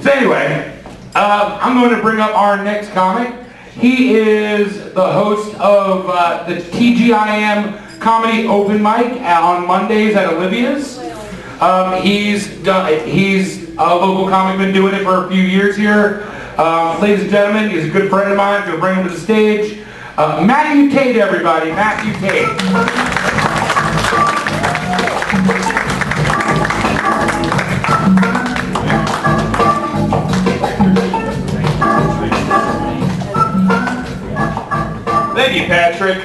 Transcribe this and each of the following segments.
So anyway, I'm going to bring up our next comic. He is the host of the TGIM Comedy Open Mic on Mondays at Olivia's. He's a local comic, been doing it for a few years here. Ladies and gentlemen, he's a good friend of mine. I'm going to bring him to the stage. Matthew Tate, everybody. Matthew Tate. Thank you, Patrick.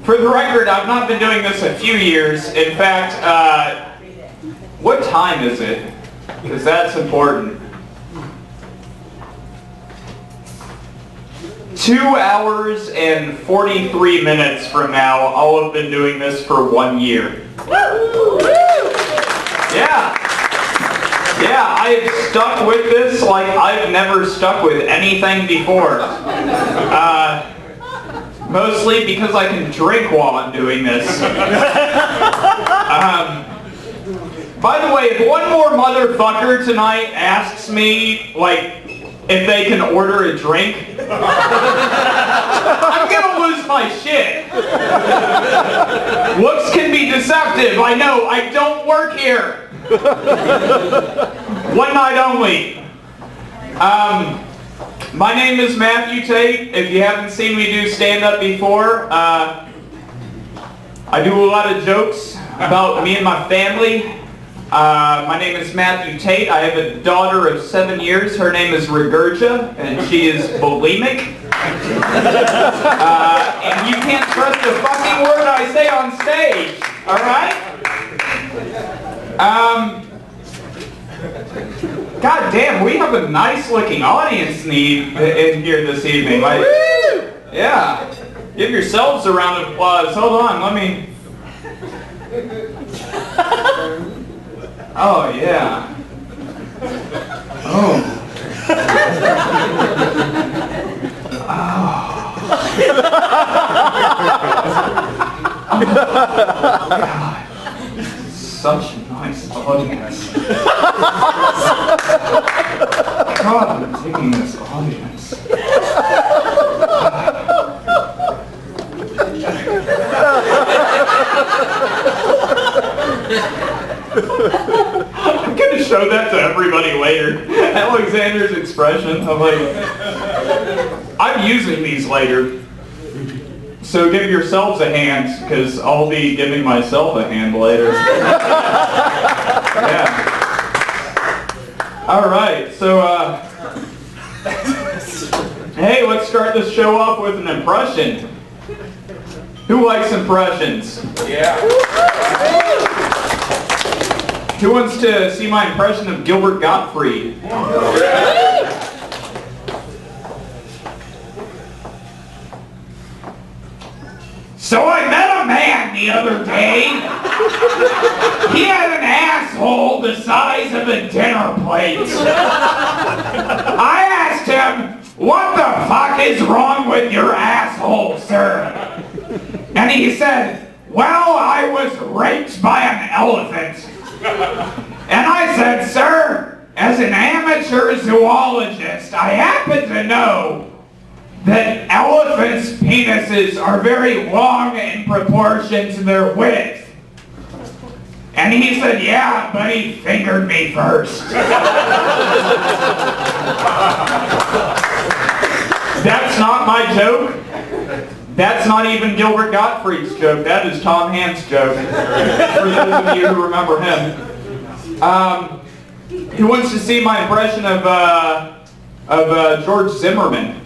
For the record, I've not been doing this a few years. In fact, what time is it? Because that's important. 2 hours and 43 minutes from now, I'll have been doing this for 1 year. Yeah, I've stuck with this like I've never stuck with anything before. Mostly because I can drink while I'm doing this. By the way, if one more motherfucker tonight asks me, like, if they can order a drink, I'm gonna lose my shit. Looks can be deceptive. I know, I don't work here. One night only. My name is Matthew Tate. If you haven't seen me do stand-up before, I do a lot of jokes about me and my family. My name is Matthew Tate. I have a daughter of 7 years. Her name is Regurgia, and she is bulimic. And you can't trust a fucking word I say on stage, alright? God damn, we have a nice-looking audience in here this evening. Like, yeah. Give yourselves a round of applause. Hold on, let me... Oh, yeah. Oh. Oh. God. Such a nice audience. God, I'm taking this audience. I'm gonna show that to everybody later. Alexander's expression. I'm like, I'm using these later. So give yourselves a hand, because I'll be giving myself a hand later. Yeah. Alright, so hey, let's start this show off with an impression. Who likes impressions? Yeah. Who wants to see my impression of Gilbert Gottfried? So I met a man the other day. He had an asshole the size of a dinner plate. I asked him, "What the fuck is wrong with your asshole, sir?" And he said, "Well, I was raped by an elephant." And I said, "Sir, as an amateur zoologist, I happen to know that elephants' penises are very long in proportion to their width." And he said, "Yeah, but he fingered me first." That's not my joke. That's not even Gilbert Gottfried's joke. That is Tom Hanks' joke. For those of you who remember him. Who wants to see my impression of George Zimmerman?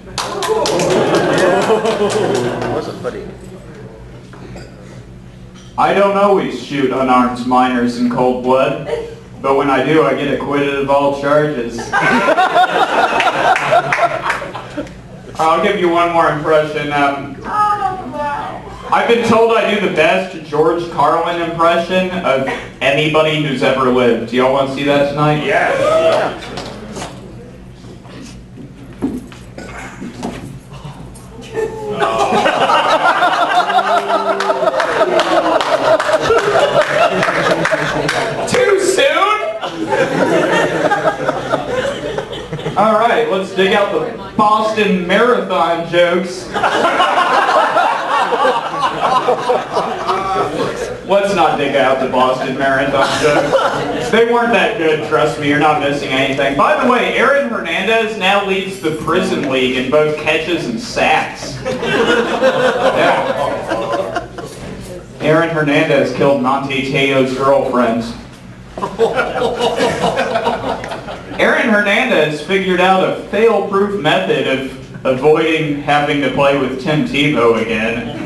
Wasn't funny. I don't always shoot unarmed minors in cold blood, but when I do, I get acquitted of all charges. I'll give you one more impression. I've been told I do the best George Carlin impression of anybody who's ever lived. Do y'all want to see that tonight? Yeah. Too soon? All right, let's dig out the Boston Marathon jokes. Let's not dig out the Boston Marathon jokes. They weren't that good, trust me, you're not missing anything. By the way, Aaron Hernandez now leads the prison league in both catches and sacks. Yeah. Aaron Hernandez killed Monte Teo's girlfriend. Aaron Hernandez figured out a fail-proof method of avoiding having to play with Tim Tebow again.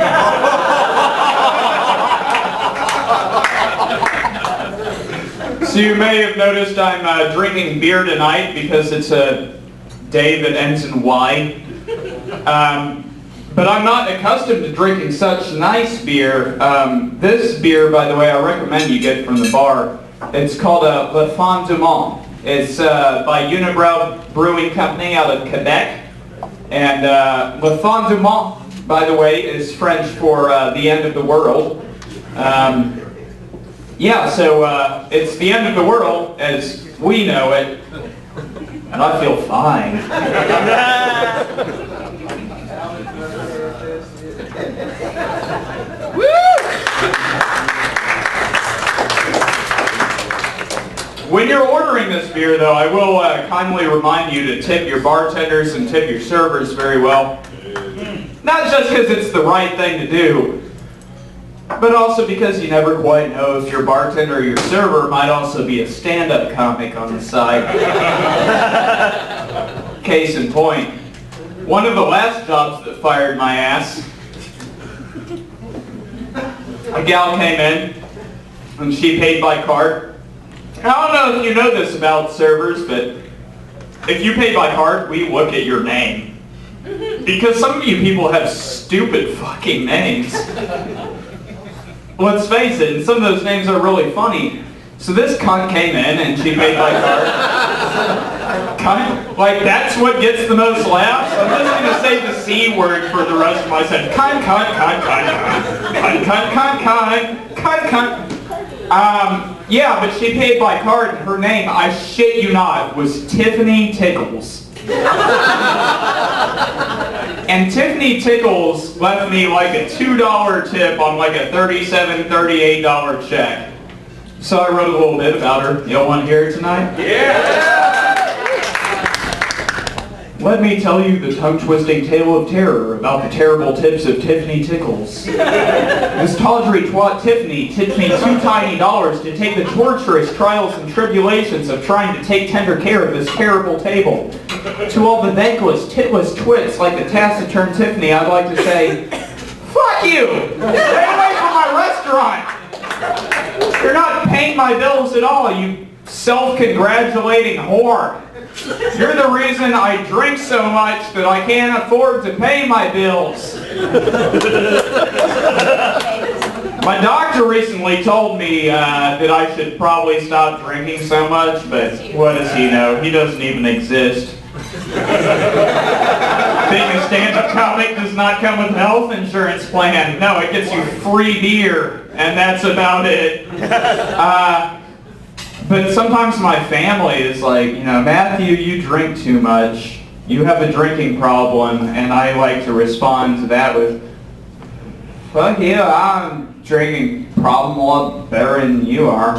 So you may have noticed I'm drinking beer tonight because it's a day that ends in Y. But I'm not accustomed to drinking such nice beer. This beer, by the way, I recommend you get from the bar. It's called Le Fond du Monde. It's by Unibrow Brewing Company out of Quebec. And Le Fond du Monde, by the way, is French for the end of the world. Yeah, so it's the end of the world as we know it. And I feel fine. When you're ordering this beer, though, I will kindly remind you to tip your bartenders and tip your servers very well. Not just because it's the right thing to do, but also because you never quite know if your bartender or your server might also be a stand-up comic on the side. Case in point, one of the last jobs that fired my ass, a gal came in and she paid by card. I don't know if you know this about servers, but if you pay by card, we look at your name. Because some of you people have stupid fucking names. Let's face it, and some of those names are really funny. So this cunt came in and she paid by card. Cunt? Like, that's what gets the most laughs? I'm just going to say the C word for the rest of my sentence. Cunt, cunt, cunt, cunt, cunt. Cunt, cunt, cunt, cunt, cunt. Yeah, but she paid by card. Her name, I shit you not, was Tiffany Tickles. And Tiffany Tickles left me like a $2 tip on like a $37, $38 check. So I wrote a little bit about her. Y'all want to hear it tonight? Yeah! Let me tell you the tongue-twisting tale of terror about the terrible tips of Tiffany Tickles. This tawdry twat Tiffany tipped me $2 tiny to take the torturous trials and tribulations of trying to take tender care of this terrible table. To all the thankless, titless twits like the taciturn Tiffany, I'd like to say, fuck you! Stay away from my restaurant! You're not paying my bills at all, you self-congratulating whore. You're the reason I drink so much that I can't afford to pay my bills. My doctor recently told me that I should probably stop drinking so much, but what does he know? He doesn't even exist. Being a stand-up comic does not come with a health insurance plan. No, it gets you free beer, and that's about it. But sometimes my family is like, you know, Matthew, you drink too much. You have a drinking problem, and I like to respond to that with, fuck you, I'm drinking problem a lot better than you are.